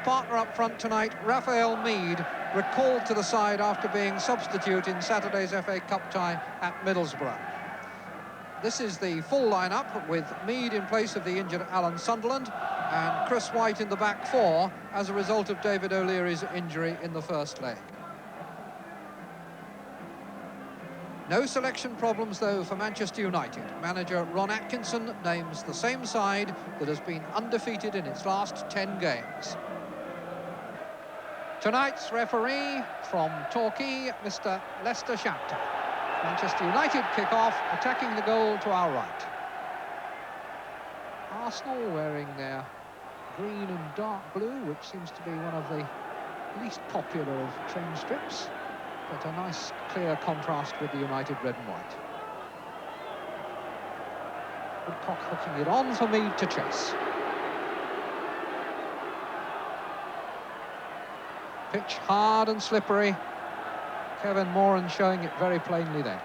partner up front tonight, Raphael Mead, recalled to the side after being substitute in Saturday's FA Cup tie at Middlesbrough. This is the full lineup, with Mead in place of the injured Alan Sunderland and Chris White in the back four as a result of David O'Leary's injury in the first leg. No selection problems, though, for Manchester United. Manager Ron Atkinson names the same side that has been undefeated in its last 10 games. Tonight's referee from Torquay, Mr. Lester Shapter. Manchester United kick off, attacking the goal to our right. Arsenal wearing their green and dark blue, which seems to be one of the least popular of train strips, but a nice clear contrast with the United red and white. Woodcock hooking it on for Mead to chase. Pitch hard and slippery. Kevin Moran showing it very plainly then.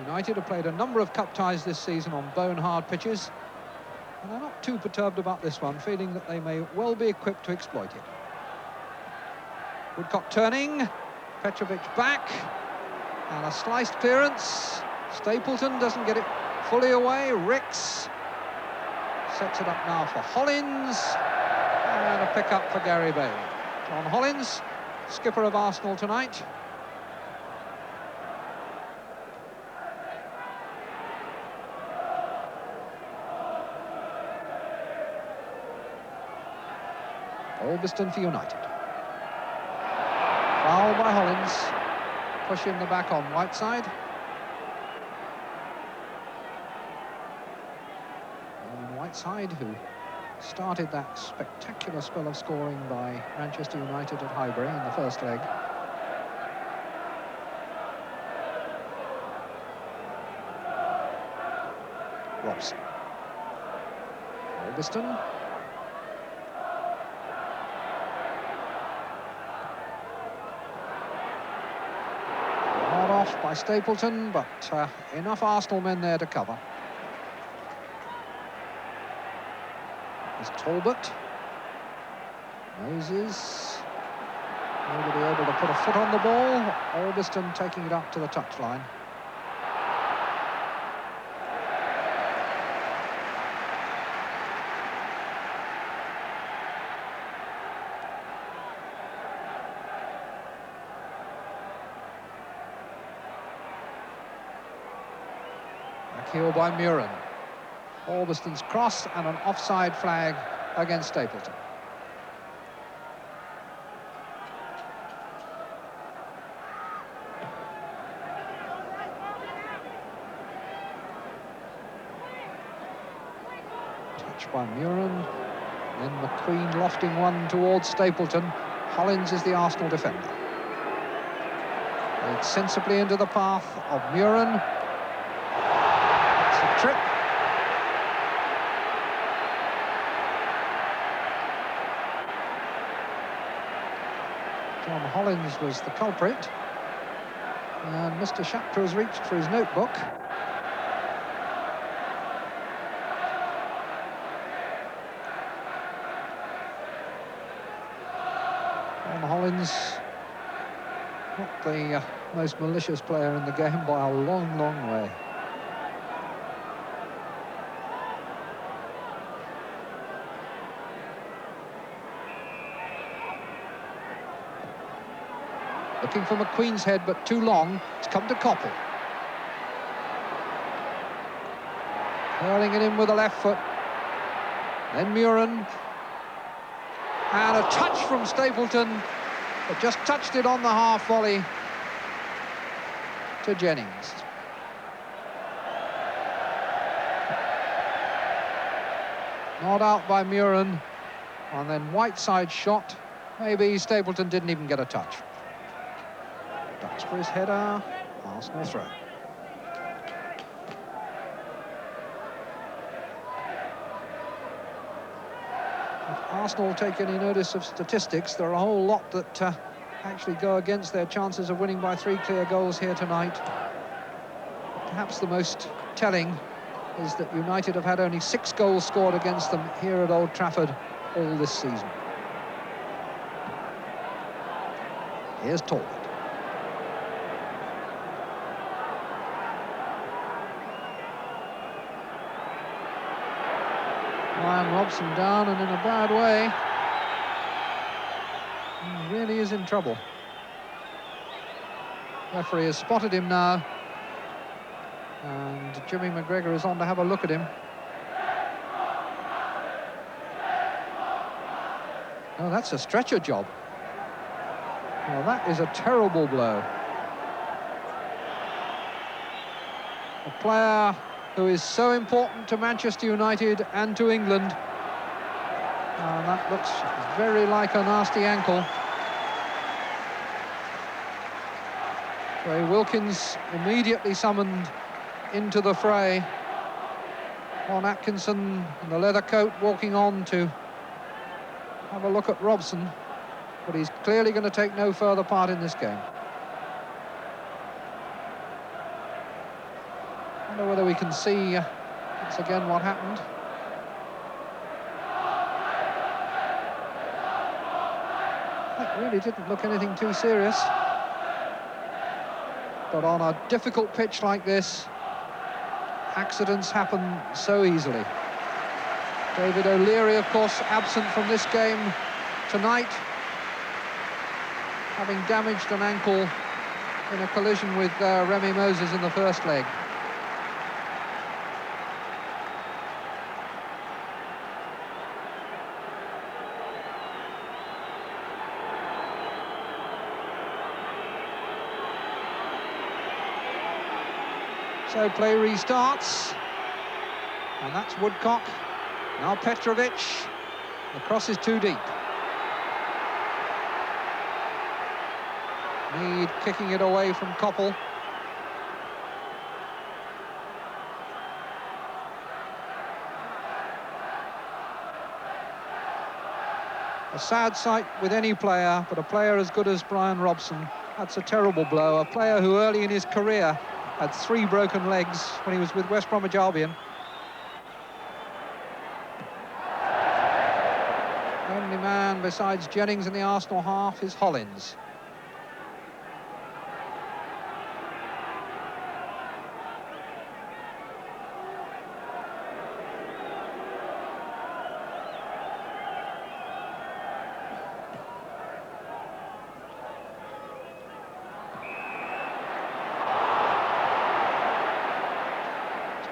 United have played a number of cup ties this season on bone-hard pitches, and they're not too perturbed about this one, feeling that they may well be equipped to exploit it. Woodcock turning, Petrovic back, and a sliced clearance. Stapleton doesn't get it fully away. Ricks sets it up now for Hollins, and a pick-up for Gary Bailey. John Hollins, skipper of Arsenal tonight. Olbiston for United. Foul by Hollins. Push in the back on Whiteside. And Whiteside, who started that spectacular spell of scoring by Manchester United at Highbury in the first leg. Robson. Olbiston. Not off by Stapleton, but enough Arsenal men there to cover. Is Talbot. Moses. Nobody able to put a foot on the ball. Olbiston taking it up to the touchline. Back heel by Muren. Olbiston's cross and an offside flag against Stapleton. Touch by Muren. Then McQueen lofting one towards Stapleton. Hollins is the Arsenal defender. Played sensibly into the path of Muren. It's a trip. John Hollins was the culprit, and Mr. Shapter has reached for his notebook. John Hollins, not the most malicious player in the game by a long, long way. Looking for McQueen's head, but too long. It's come to Coppell. Curling it in with the left foot. Then Muren. And a touch from Stapleton, but just touched it on the half volley to Jennings. Not out by Muren. And then Whiteside shot. Maybe Stapleton didn't even get a touch. Duxbury's header, Arsenal throw. If Arsenal take any notice of statistics, there are a whole lot that actually go against their chances of winning by 3 clear goals here tonight. Perhaps the most telling is that United have had only 6 goals scored against them here at Old Trafford all this season. Here's Talbot. Brian Robson down and in a bad way. He really is in trouble. Referee has spotted him now, and Jimmy McGregor is on to have a look at him. Oh, that's a stretcher job. Well, that is a terrible blow. A player who is so important to Manchester United and to England. And that looks very like a nasty ankle. Ray Wilkins immediately summoned into the fray. Ron Atkinson in the leather coat walking on to have a look at Robson, but he's clearly going to take no further part in this game. I wonder whether we can see once again what happened. That really didn't look anything too serious. But on a difficult pitch like this, accidents happen so easily. David O'Leary, of course, absent from this game tonight, having damaged an ankle in a collision with Remy Moses in the first leg. So play restarts, and that's Woodcock. Now Petrovic. The cross is too deep. Mead kicking it away from Koppel. A sad sight with any player, but a player as good as Brian Robson. That's a terrible blow. A player who early in his career had 3 broken legs when he was with West Bromwich Albion. Only man besides Jennings in the Arsenal half is Hollins.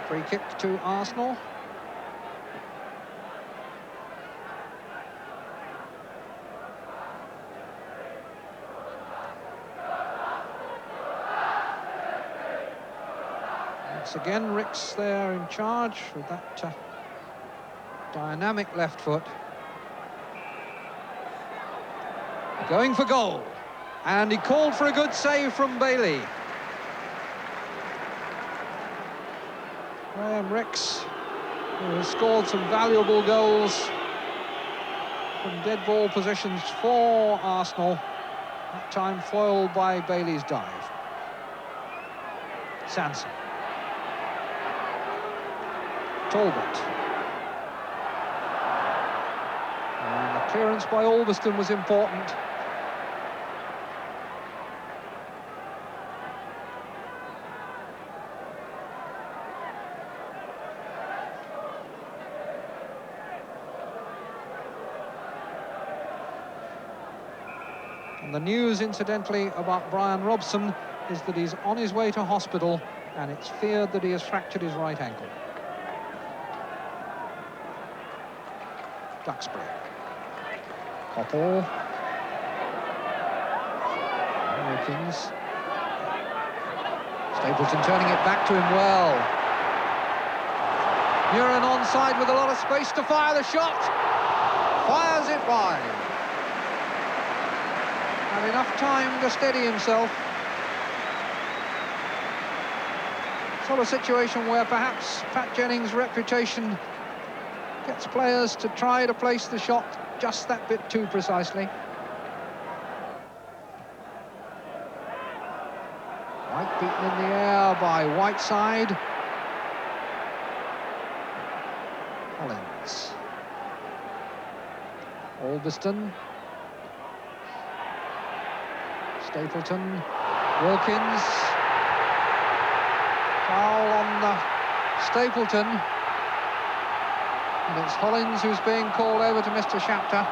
Free kick to Arsenal. Once again, Ricks there in charge with that dynamic left foot. Going for goal. And he called for a good save from Bailey. Graham Ricks, who has scored some valuable goals from dead ball positions for Arsenal, that time foiled by Bailey's dive. Sanson. Talbot. And the clearance by Ulverston was important. And the news, incidentally, about Brian Robson is that he's on his way to hospital, and it's feared that he has fractured his right ankle. Duxbury. Koppel. Wilkins. Stapleton turning it back to him well. Murin onside with a lot of space to fire the shot. Fires it wide. Had enough time to steady himself. Sort of situation where perhaps Pat Jennings' reputation gets players to try to place the shot just that bit too precisely. White beaten in the air by Whiteside. Hollins. Albiston. Stapleton. Wilkins. Foul on Stapleton. And it's Hollins who's being called over to Mr. Shapter.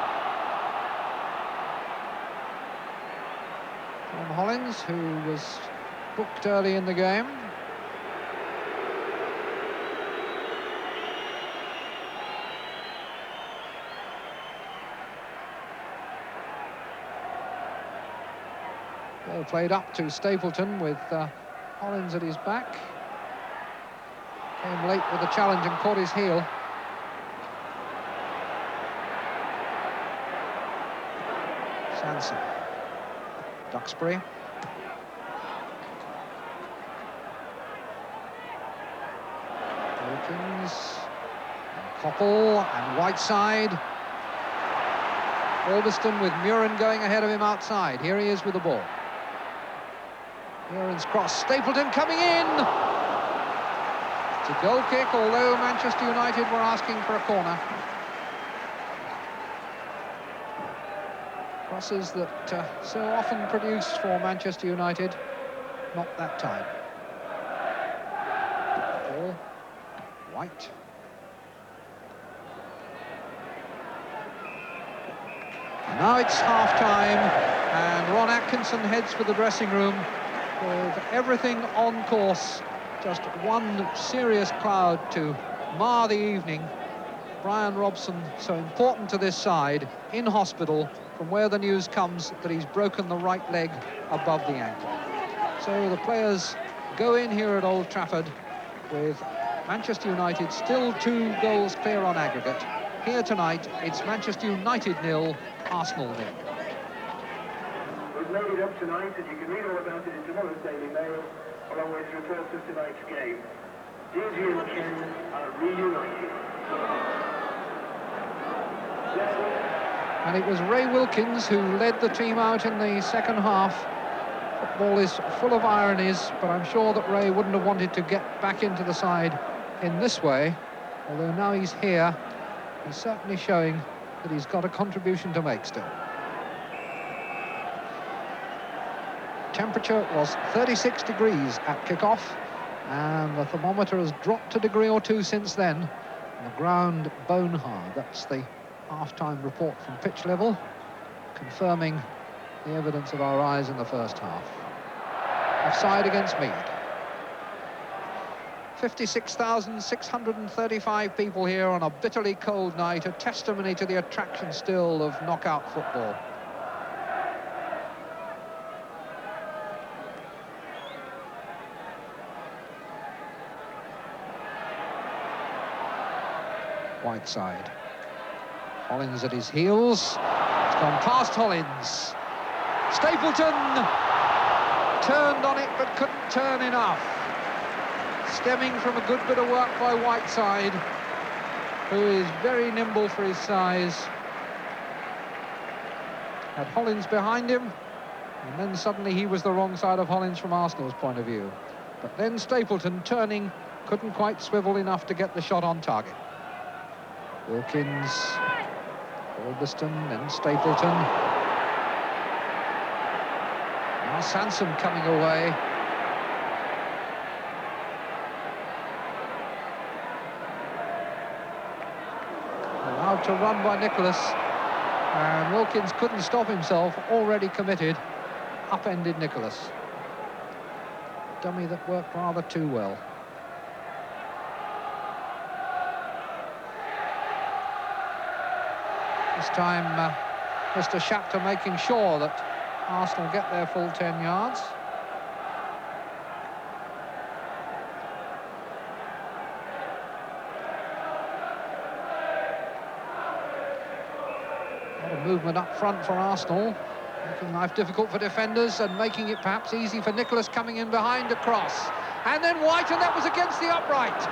John Hollins, who was booked early in the game. Ball played up to Stapleton with Hollins at his back. Came late with the challenge and caught his heel. Sanson. Duxbury. Wilkins. And Coppell and Whiteside. Albiston with Murin going ahead of him outside. Here he is with the ball. Murin's cross. Stapleton coming in. It's a goal kick, although Manchester United were asking for a corner. Crosses that so often produced for Manchester United, not that time. Ball. White. Now it's half-time, and Ron Atkinson heads for the dressing room with everything on course. Just one serious cloud to mar the evening. Brian Robson, so important to this side, in hospital, from where the news comes that he's broken the right leg above the ankle. So the players go in here at Old Trafford with Manchester United still 2 goals clear on aggregate. Here tonight, it's Manchester United 0, Arsenal 0. We've made it up tonight, and you can read all about it in tomorrow's Daily Mail, along with reports of tonight's game. Gigi and Ken are reunited. And it was Ray Wilkins who led the team out in the second half. Football is full of ironies, but I'm sure that Ray wouldn't have wanted to get back into the side in this way. Although now he's here, he's certainly showing that he's got a contribution to make still. Temperature was 36 degrees at kick-off, and the thermometer has dropped a degree or two since then. And the ground bone hard. That's the half-time report from pitch level, confirming the evidence of our eyes in the first half. Offside against Mead. 56,635 people here on a bitterly cold night, a testimony to the attraction still of knockout football. Whiteside. Hollins at his heels. It's gone past Hollins. Stapleton turned on it but couldn't turn enough. Stemming from a good bit of work by Whiteside, who is very nimble for his size. Had Hollins behind him, and then suddenly he was the wrong side of Hollins from Arsenal's point of view. But then Stapleton, turning, couldn't quite swivel enough to get the shot on target. Wilkins, Albiston, then Stapleton. Now Sanson coming away. Allowed to run by Nicholas, and Wilkins couldn't stop himself, already committed, upended Nicholas. Dummy that worked rather too well. This time, Mr. Shapter making sure that Arsenal get their full 10 yards. A lot of movement up front for Arsenal, making life difficult for defenders and making it perhaps easy for Nicholas coming in behind a cross. And then White, and that was against the upright.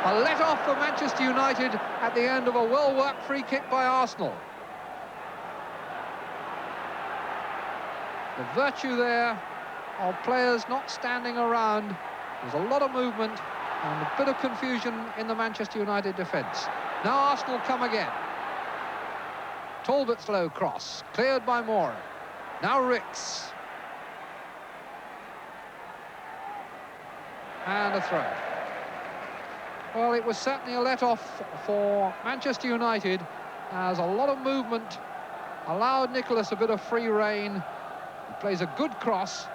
A let-off for Manchester United at the end of a well-worked free kick by Arsenal. The virtue there of players not standing around. There's a lot of movement and a bit of confusion in the Manchester United defence. Now Arsenal come again. Talbot's low cross, cleared by Moore. Now Ricks. And a throw. Well, it was certainly a let-off for Manchester United, as a lot of movement allowed Nicholas a bit of free rein. He plays a good cross,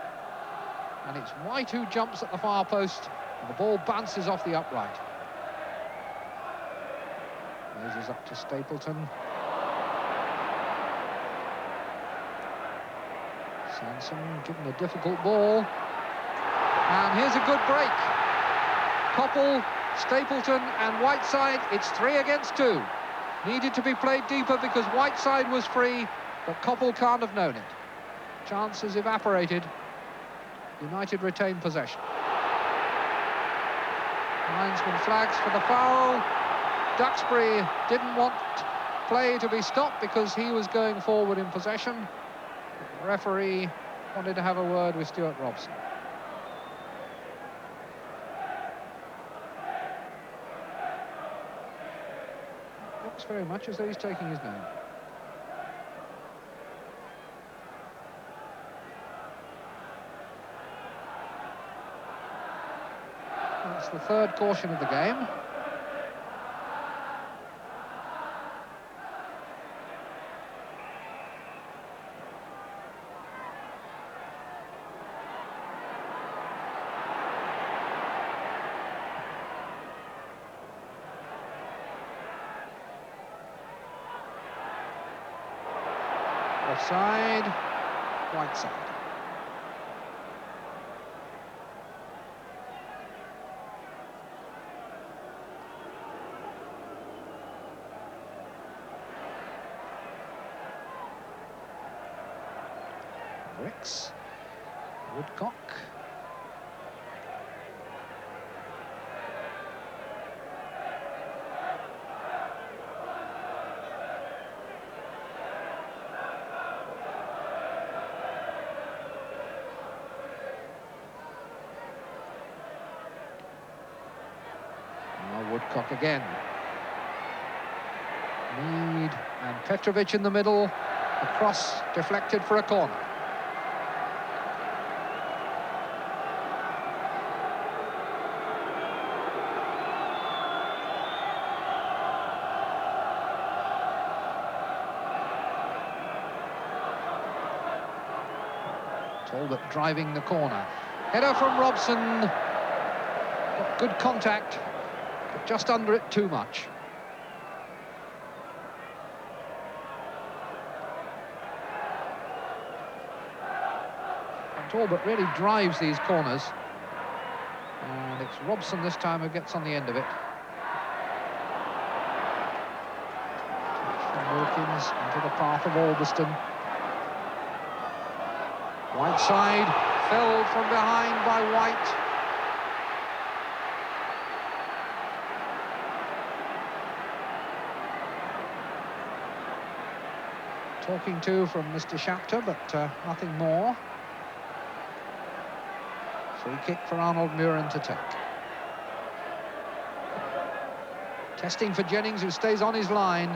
and it's White who jumps at the far post, and the ball bounces off the upright. Moses up to Stapleton. Sanson given a difficult ball. And here's a good break. Koppel, Stapleton and Whiteside. It's 3 against 2. Needed to be played deeper because Whiteside was free, but Koppel can't have known it. Chances evaporated. United retain possession. Linesman flags for the foul. Duxbury didn't want play to be stopped because he was going forward in possession. The referee wanted to have a word with Stuart Robson. Looks very much as though he's taking his name. That's the third caution of the game. Offside, Whiteside. Ricks, Woodcock. Woodcock again. Mead and Petrovic in the middle. A cross deflected for a corner. Talbot driving the corner. Header from Robson. Got good contact, but just under it too much. And Talbot really drives these corners. And it's Robson this time who gets on the end of it. From Wilkins into the path of Albiston. Whiteside, felled from behind by White. Talking to from Mr. Shapter, but nothing more. Free kick for Arnold Muren to take. Testing for Jennings, who stays on his line.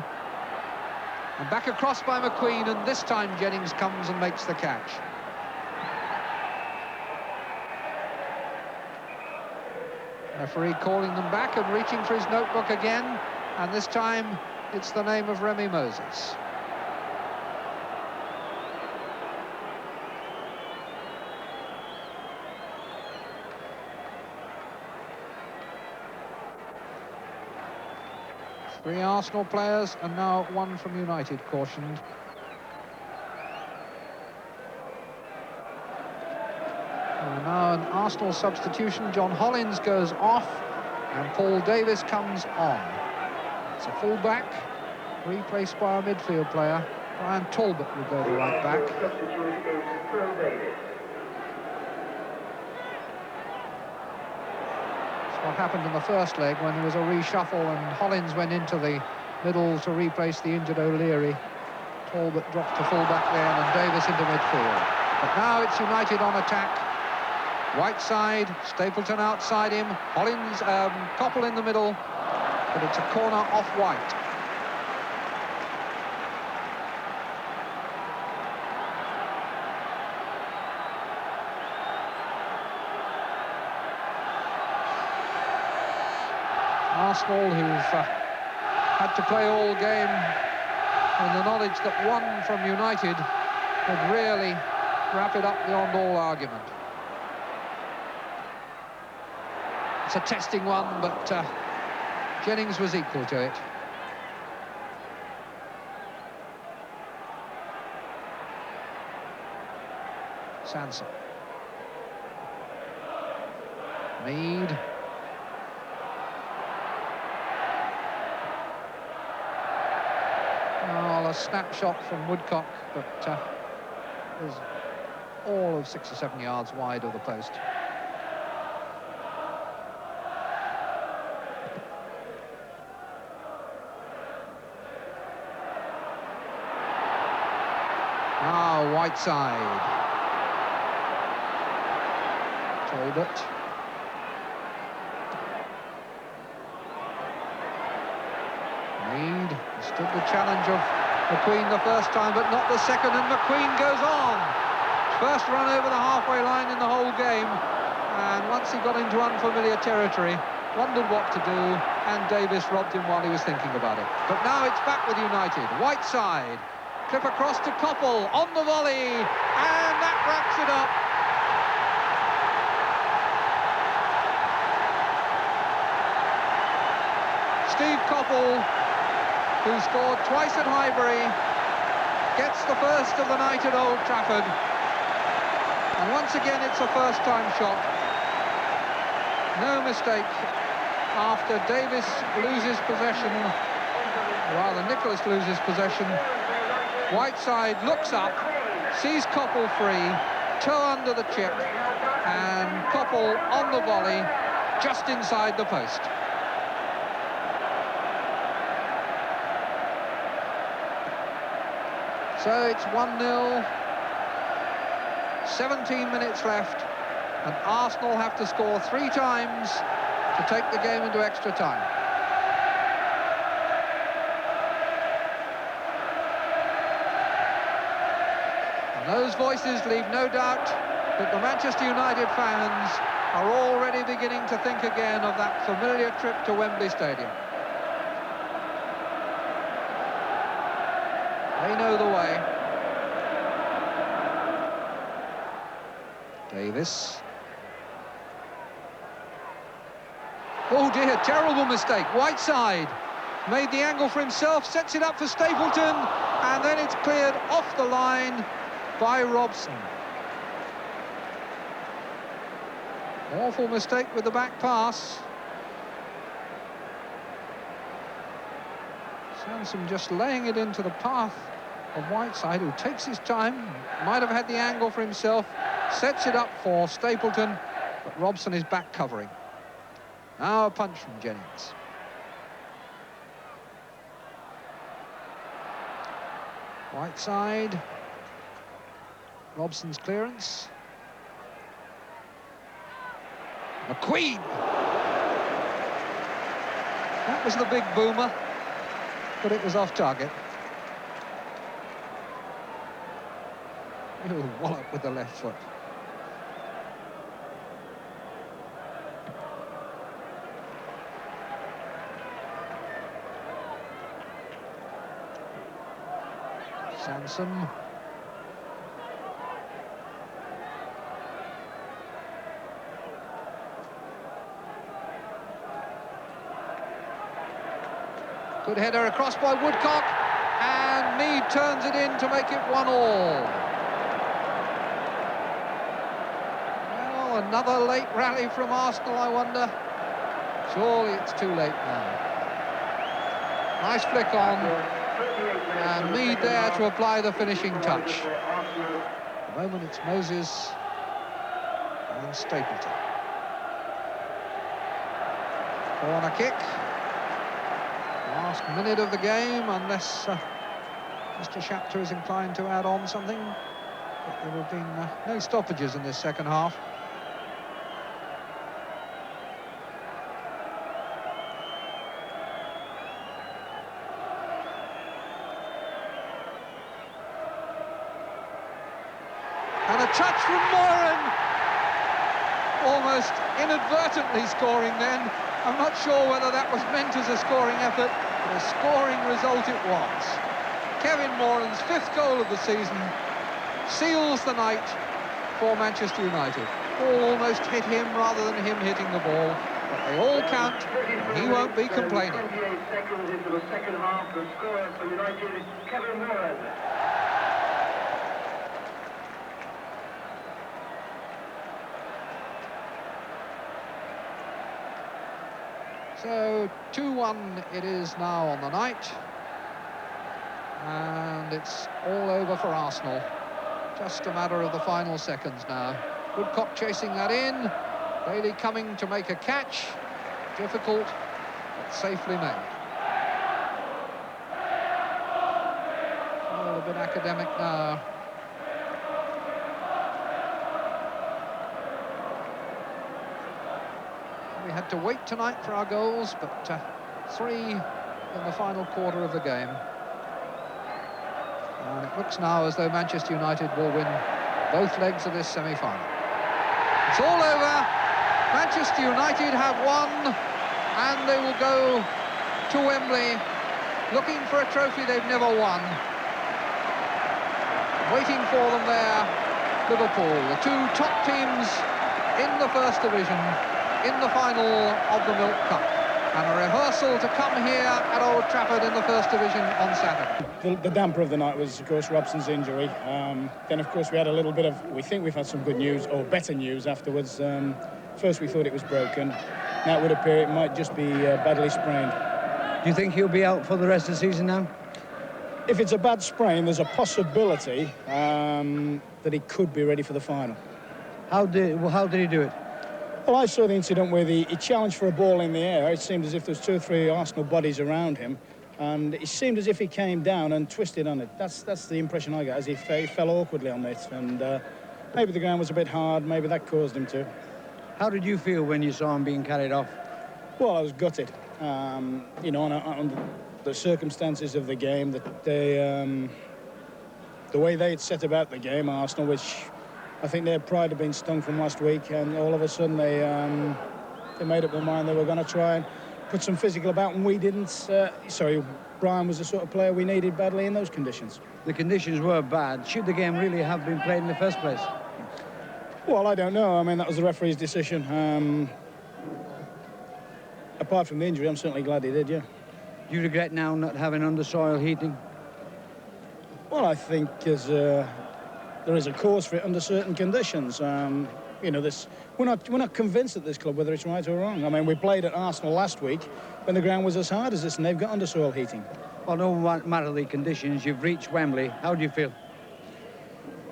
And back across by McQueen, and this time Jennings comes and makes the catch. Referee calling them back and reaching for his notebook again, and this time it's the name of Remy Moses. Three Arsenal players and now one from United cautioned. And now an Arsenal substitution. John Hollins goes off and Paul Davis comes on. It's a full-back, replaced by a midfield player. Brian Talbot will go to right back. What happened in the first leg when there was a reshuffle and Hollins went into the middle to replace the injured O'Leary. Talbot dropped to full-back then and Davis into midfield. But now it's United on attack. Whiteside, Stapleton outside him, Hollins, Koppel in the middle. but it's a corner off White. Arsenal, who've had to play all game in the knowledge that one from United would really wrap it up beyond all argument. It's a testing one, but Jennings was equal to it. Sansom. Mead. Oh, a snapshot from Woodcock, but is all of 6 or 7 yards wide of the post. Ah, Whiteside. Talbot. Mead stood the challenge of McQueen the first time, but not the second, and McQueen goes on. First run over the halfway line in the whole game, and once he got into unfamiliar territory, wondered what to do, and Davis robbed him while he was thinking about it. But now it's back with United. Whiteside, clip across to Coppell, on the volley, and that wraps it up. Steve Coppell, who scored twice at Highbury, gets the first of the night at Old Trafford. And once again, it's a first-time shot. No mistake. After Davis loses possession, rather Nicholas loses possession, Whiteside looks up, sees Coppell free, toe under the chip, and Coppell on the volley, just inside the post. So it's 1-0, 17 minutes left, and Arsenal have to score 3 times to take the game into extra time. And those voices leave no doubt that the Manchester United fans are already beginning to think again of that familiar trip to Wembley Stadium. They know the way. Davis. Oh dear, terrible mistake. Whiteside made the angle for himself, sets it up for Stapleton, and then it's cleared off the line by Robson. Awful mistake with the back pass. Sansom just laying it into the path of Whiteside, who takes his time, might have had the angle for himself, sets it up for Stapleton, but Robson is back covering. Now a punch from Jennings. Whiteside. Robson's clearance. McQueen! That was the big boomer, but it was off target. He'll wallop with the left foot. Sansom. Good header across by Woodcock, and Mead turns it in to make it 1-1. Well, another late rally from Arsenal, I wonder. Surely it's too late now. Nice flick on, and Mead there to apply the finishing touch. At the moment it's Moses and Stapleton. Corner kick. Last minute of the game, unless Mr. Schapter is inclined to add on something. But there have been no stoppages in this second half. And a touch from Moran. Almost inadvertently scoring then. I'm not sure whether that was meant as a scoring effort, but a scoring result it was. Kevin Moran's 5th goal of the season seals the night for Manchester United. Ball almost hit him rather than him hitting the ball, but they all count, and he won't be complaining. 28 seconds into the second half, the scorer for United is Kevin Moran. So 2-1 it is now on the night, and it's all over for Arsenal. Just a matter of the final seconds now. Woodcock chasing that in, Bailey coming to make a catch. Difficult, but safely made. Oh, a bit academic now. We had to wait tonight for our goals, but 3 in the final quarter of the game. And it looks now as though Manchester United will win both legs of this semi-final. It's all over. Manchester United have won, and they will go to Wembley looking for a trophy they've never won. Waiting for them there, Liverpool, the 2 top teams in the First Division, in the final of the Milk Cup, and a rehearsal to come here at Old Trafford in the First Division on Saturday. The damper of the night was, of course, Robson's injury. Then, of course, we had a little bit of, we think we've had some good news, or better news afterwards. First we thought it was broken. Now it would appear it might just be badly sprained. Do you think he'll be out for the rest of the season now? If it's a bad sprain, there's a possibility that he could be ready for the final. How did he do it? Well, I saw the incident where he challenged for a ball in the air. It seemed as if there was 2 or 3 Arsenal bodies around him, and it seemed as if he came down and twisted on it. That's the impression I got, as he fell awkwardly on it, and maybe the ground was a bit hard, maybe that caused him to. How did you feel when you saw him being carried off? Well, I was gutted. You know, on the circumstances of the game, that the way they'd set about the game, Arsenal, which I think their pride had been stung from last week, and all of a sudden they made up their mind they were going to try and put some physical about, and we didn't. Brian was the sort of player we needed badly in those conditions. The conditions were bad. Should the game really have been played in the first place? Well, I don't know. I mean, that was the referee's decision. Apart from the injury, I'm certainly glad he did, yeah. Do you regret now not having under-soil heating? Well, I think there is a cause for it under certain conditions. You know, we're not convinced at this club whether it's right or wrong. I mean, we played at Arsenal last week when the ground was as hard as this, and they've got under-soil heating. Well, no matter the conditions, you've reached Wembley. How do you feel?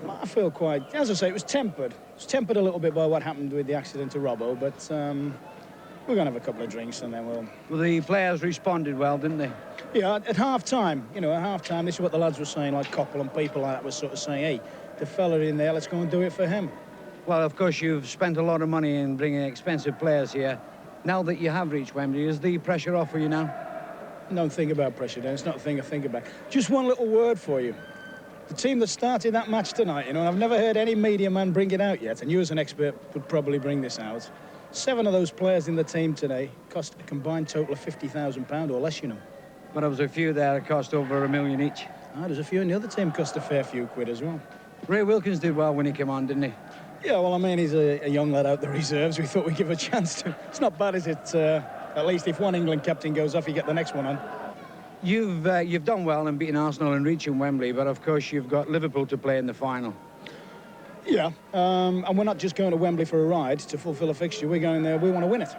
I feel quite, as I say, it was tempered. It was tempered a little bit by what happened with the accident to Robbo, but we're going to have a couple of drinks and then we'll... Well, the players responded well, didn't they? Yeah, at half-time, you know, at half-time, this is what the lads were saying, like Coppell and people like that were sort of saying, hey, the fella in there, let's go and do it for him. Well, of course, you've spent a lot of money in bringing expensive players here. Now that you have reached Wembley, is the pressure off for you now? Don't think about pressure, Dan. It's not a thing I think about. Just one little word for you. The team that started that match tonight, you know, and I've never heard any media man bring it out yet, and you as an expert would probably bring this out. 7 of those players in the team today cost a combined total of £50,000 or less, you know. But there was a few there that cost over $1 million each. There's a few in the other team cost a fair few quid as well. Ray Wilkins did well when he came on, didn't he? Yeah, well, I mean, he's a young lad out the reserves. We thought we'd give a chance to. It's not bad, is it? At least if one England captain goes off, you get the next one on. You've done well in beating Arsenal and reaching Wembley, but of course you've got Liverpool to play in the final. Yeah, and we're not just going to Wembley for a ride to fulfil a fixture. We're going there, we want to win it.